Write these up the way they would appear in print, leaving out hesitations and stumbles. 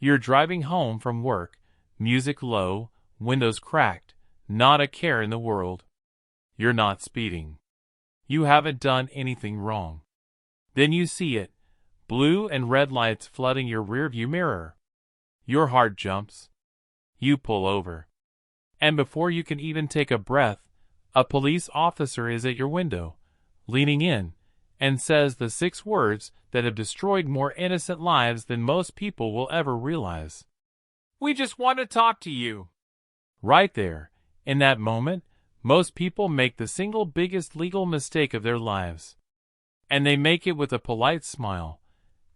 You're driving home from work, music low, windows cracked, not a care in the world. You're not speeding. You haven't done anything wrong. Then you see it, blue and red lights flooding your rearview mirror. Your heart jumps. You pull over. And before you can even take a breath, a police officer is at your window, leaning in, and says the 6 words that have destroyed more innocent lives than most people will ever realize. "We just want to talk to you." Right there, in that moment, most people make the single biggest legal mistake of their lives. And they make it with a polite smile,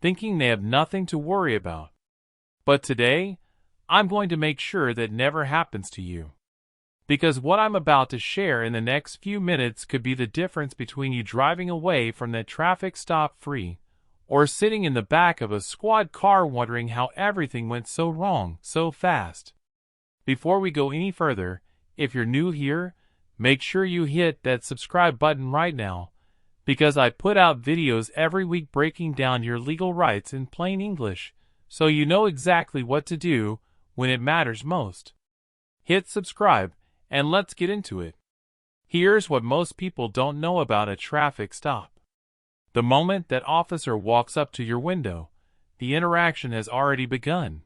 thinking they have nothing to worry about. But today, I'm going to make sure that never happens to you. Because what I'm about to share in the next few minutes could be the difference between you driving away from that traffic stop free, or sitting in the back of a squad car wondering how everything went so wrong so fast. Before we go any further, if you're new here, make sure you hit that subscribe button right now, because I put out videos every week breaking down your legal rights in plain English, so you know exactly what to do when it matters most. Hit subscribe, and let's get into it. Here's what most people don't know about a traffic stop. The moment that officer walks up to your window, the interaction has already begun.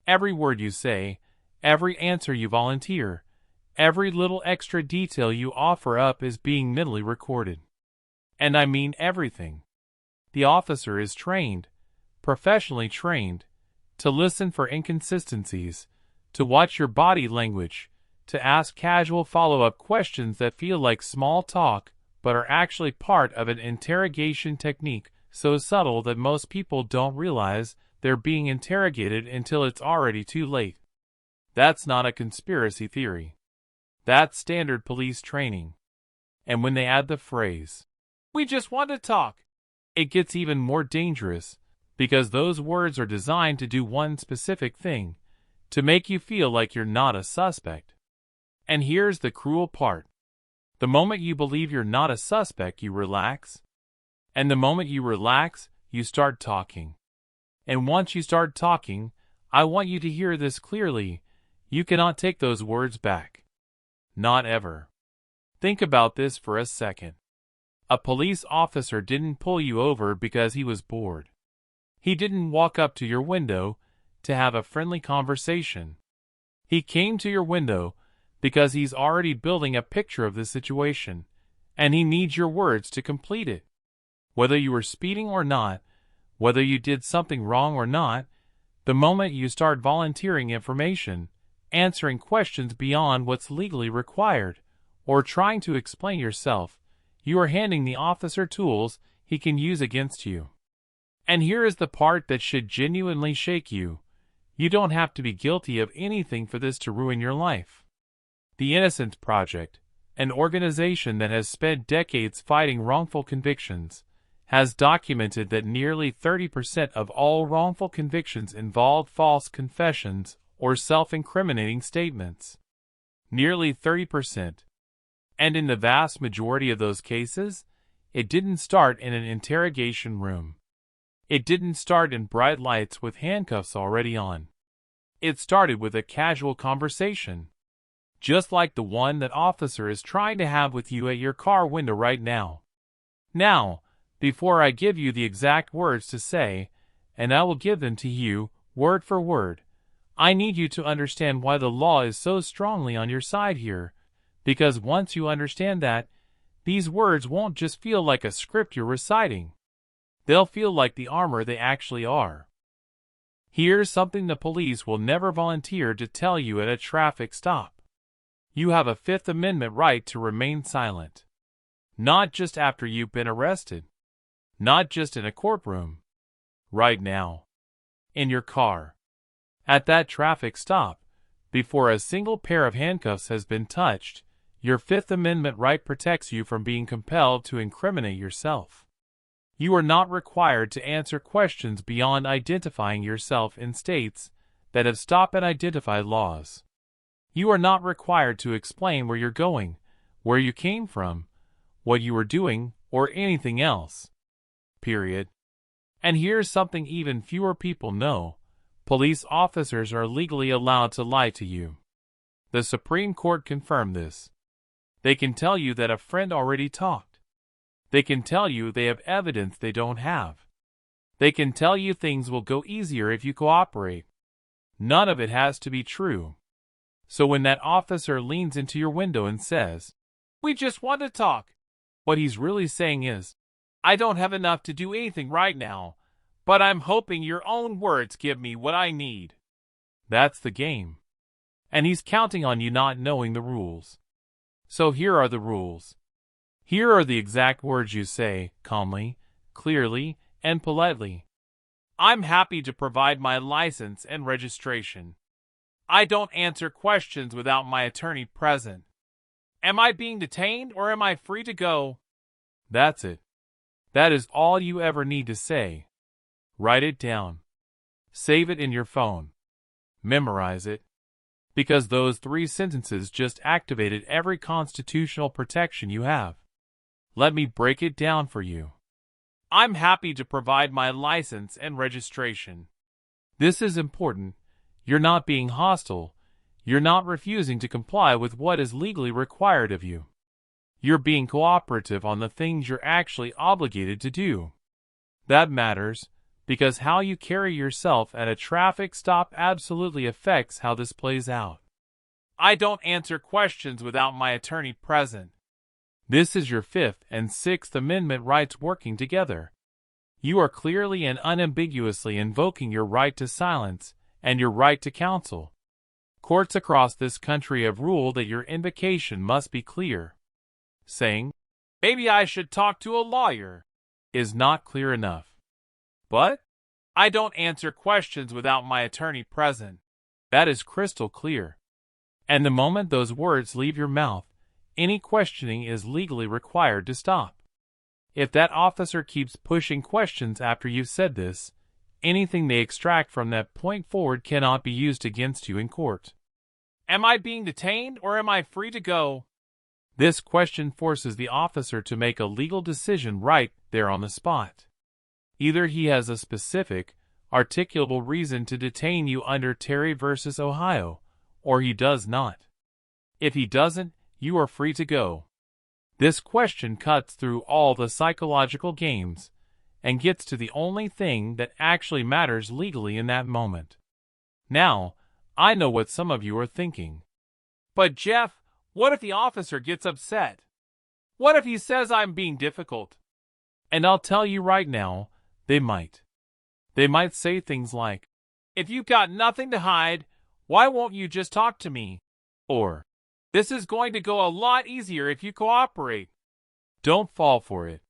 Every word you say, every answer you volunteer, every little extra detail you offer up is being mentally recorded. And I mean everything. The officer is trained, professionally trained, to listen for inconsistencies, to watch your body language, to ask casual follow-up questions that feel like small talk but are actually part of an interrogation technique so subtle that most people don't realize they're being interrogated until it's already too late. That's not a conspiracy theory. That's standard police training. And when they add the phrase, "We just want to talk," it gets even more dangerous, because those words are designed to do one specific thing, to make you feel like you're not a suspect. And here's the cruel part. The moment you believe you're not a suspect, you relax. And the moment you relax, you start talking. And once you start talking, I want you to hear this clearly, you cannot take those words back. Not ever. Think about this for a second. A police officer didn't pull you over because he was bored. He didn't walk up to your window to have a friendly conversation. He came to your window because he's already building a picture of the situation, and he needs your words to complete it. Whether you were speeding or not, whether you did something wrong or not, the moment you start volunteering information, answering questions beyond what's legally required, or trying to explain yourself, you are handing the officer tools he can use against you. And here is the part that should genuinely shake you. You don't have to be guilty of anything for this to ruin your life. The Innocence Project, an organization that has spent decades fighting wrongful convictions, has documented that nearly 30% of all wrongful convictions involved false confessions or self-incriminating statements. Nearly 30%. And in the vast majority of those cases, it didn't start in an interrogation room. It didn't start in bright lights with handcuffs already on. It started with a casual conversation, just like the one that officer is trying to have with you at your car window right now. Now, before I give you the exact words to say, and I will give them to you, word for word, I need you to understand why the law is so strongly on your side here, because once you understand that, these words won't just feel like a script you're reciting. They'll feel like the armor they actually are. Here's something the police will never volunteer to tell you at a traffic stop. You have a Fifth Amendment right to remain silent. Not just after you've been arrested. Not just in a courtroom. Right now. In your car. At that traffic stop, before a single pair of handcuffs has been touched, your Fifth Amendment right protects you from being compelled to incriminate yourself. You are not required to answer questions beyond identifying yourself in states that have stop and identify laws. You are not required to explain where you're going, where you came from, what you were doing, or anything else. Period. And here's something even fewer people know. Police officers are legally allowed to lie to you. The Supreme Court confirmed this. They can tell you that a friend already talked. They can tell you they have evidence they don't have. They can tell you things will go easier if you cooperate. None of it has to be true. So when that officer leans into your window and says, "We just want to talk," what he's really saying is, "I don't have enough to do anything right now, but I'm hoping your own words give me what I need." That's the game. And he's counting on you not knowing the rules. So here are the rules. Here are the exact words you say, calmly, clearly, and politely. I'm happy to provide my license and registration. I don't answer questions without my attorney present. Am I being detained or am I free to go? That's it. That is all you ever need to say. Write it down. Save it in your phone. Memorize it. Because those 3 sentences just activated every constitutional protection you have. Let me break it down for you. I'm happy to provide my license and registration. This is important. You're not being hostile. You're not refusing to comply with what is legally required of you. You're being cooperative on the things you're actually obligated to do. That matters, because how you carry yourself at a traffic stop absolutely affects how this plays out. I don't answer questions without my attorney present. This is your 5th and 6th Amendment rights working together. You are clearly and unambiguously invoking your right to silence and your right to counsel. Courts across this country have ruled that your invocation must be clear. Saying, "Maybe I should talk to a lawyer," is not clear enough. But, "I don't answer questions without my attorney present," that is crystal clear. And the moment those words leave your mouth, any questioning is legally required to stop. If that officer keeps pushing questions after you've said this, anything they extract from that point forward cannot be used against you in court. Am I being detained or am I free to go? This question forces the officer to make a legal decision right there on the spot. Either he has a specific, articulable reason to detain you under Terry v. Ohio, or he does not. If he doesn't, you are free to go. This question cuts through all the psychological games and gets to the only thing that actually matters legally in that moment. Now, I know what some of you are thinking. But Jeff, what if the officer gets upset? What if he says I'm being difficult? And I'll tell you right now, they might. They might say things like, "If you've got nothing to hide, why won't you just talk to me?" Or, "This is going to go a lot easier if you cooperate." Don't fall for it.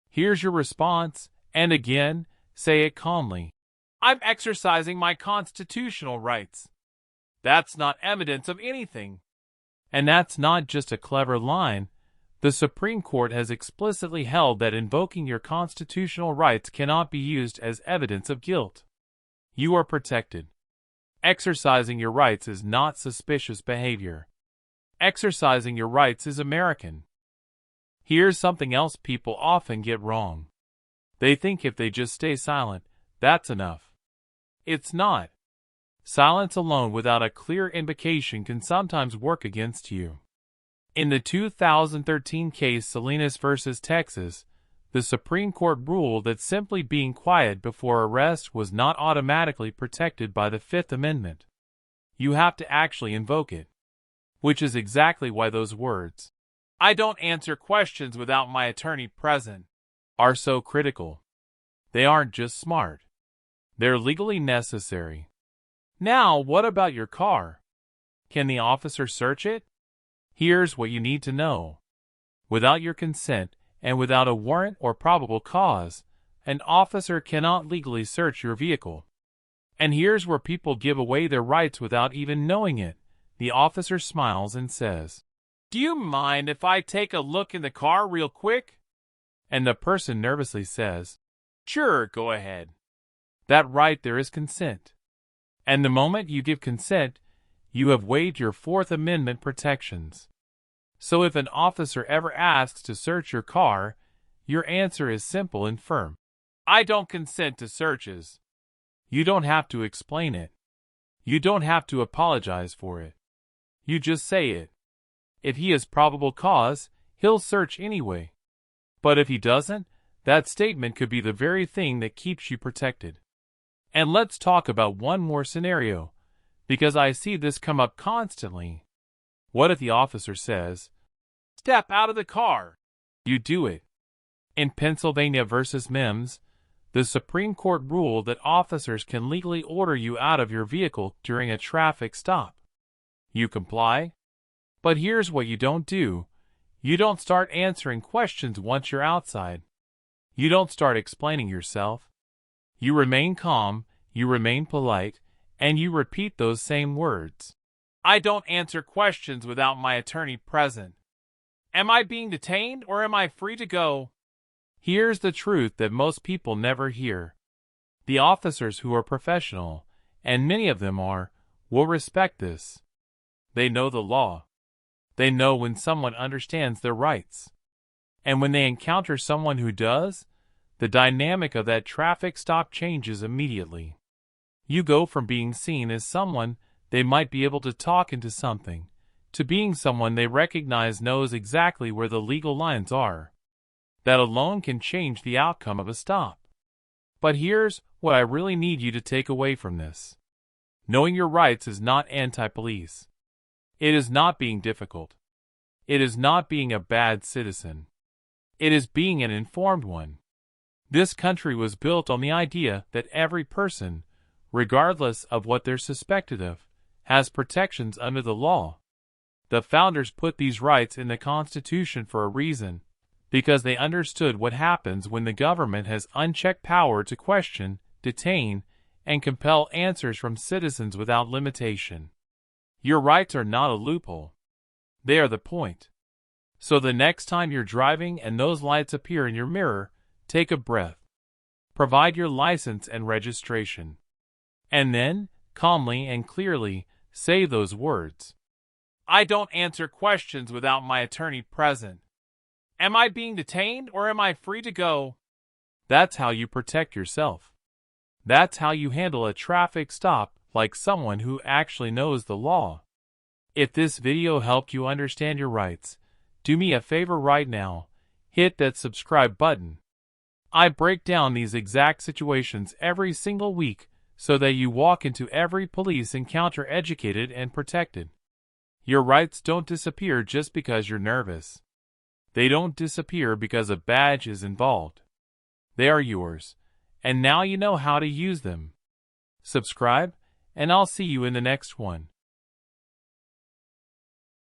Here's your response, and again, say it calmly. "I'm exercising my constitutional rights." That's not evidence of anything. And that's not just a clever line. The Supreme Court has explicitly held that invoking your constitutional rights cannot be used as evidence of guilt. You are protected. Exercising your rights is not suspicious behavior. Exercising your rights is American. Here's something else people often get wrong. They think if they just stay silent, that's enough. It's not. Silence alone without a clear invocation can sometimes work against you. In the 2013 case Salinas v. Texas, the Supreme Court ruled that simply being quiet before arrest was not automatically protected by the 5th Amendment. You have to actually invoke it. Which is exactly why those words, "I don't answer questions without my attorney present," are so critical. They aren't just smart. They're legally necessary. Now, what about your car? Can the officer search it? Here's what you need to know. Without your consent and without a warrant or probable cause, an officer cannot legally search your vehicle. And here's where people give away their rights without even knowing it. The officer smiles and says, "Do you mind if I take a look in the car real quick?" And the person nervously says, "Sure, go ahead." That right there is consent. And the moment you give consent, you have waived your 4th Amendment protections. So if an officer ever asks to search your car, your answer is simple and firm. "I don't consent to searches." You don't have to explain it. You don't have to apologize for it. You just say it. If he has probable cause, he'll search anyway. But if he doesn't, that statement could be the very thing that keeps you protected. And let's talk about one more scenario, because I see this come up constantly. What if the officer says, "Step out of the car"? You do it. In Pennsylvania versus Mims, the Supreme Court ruled that officers can legally order you out of your vehicle during a traffic stop. You comply? But here's what you don't do. You don't start answering questions once you're outside. You don't start explaining yourself. You remain calm, you remain polite, and you repeat those same words. I don't answer questions without my attorney present. Am I being detained or am I free to go? Here's the truth that most people never hear. The officers who are professional, and many of them are, will respect this. They know the law. They know when someone understands their rights. And when they encounter someone who does, the dynamic of that traffic stop changes immediately. You go from being seen as someone they might be able to talk into something, to being someone they recognize knows exactly where the legal lines are. That alone can change the outcome of a stop. But here's what I really need you to take away from this. Knowing your rights is not anti-police. It is not being difficult. It is not being a bad citizen. It is being an informed one. This country was built on the idea that every person, regardless of what they're suspected of, has protections under the law. The founders put these rights in the Constitution for a reason, because they understood what happens when the government has unchecked power to question, detain, and compel answers from citizens without limitation. Your rights are not a loophole. They are the point. So the next time you're driving and those lights appear in your mirror, take a breath. Provide your license and registration. And then, calmly and clearly, say those words. I don't answer questions without my attorney present. Am I being detained or am I free to go? That's how you protect yourself. That's how you handle a traffic stop like someone who actually knows the law. If this video helped you understand your rights, do me a favor right now. Hit that subscribe button. I break down these exact situations every single week so that you walk into every police encounter educated and protected. Your rights don't disappear just because you're nervous. They don't disappear because a badge is involved. They are yours, and now you know how to use them. Subscribe, and I'll see you in the next one.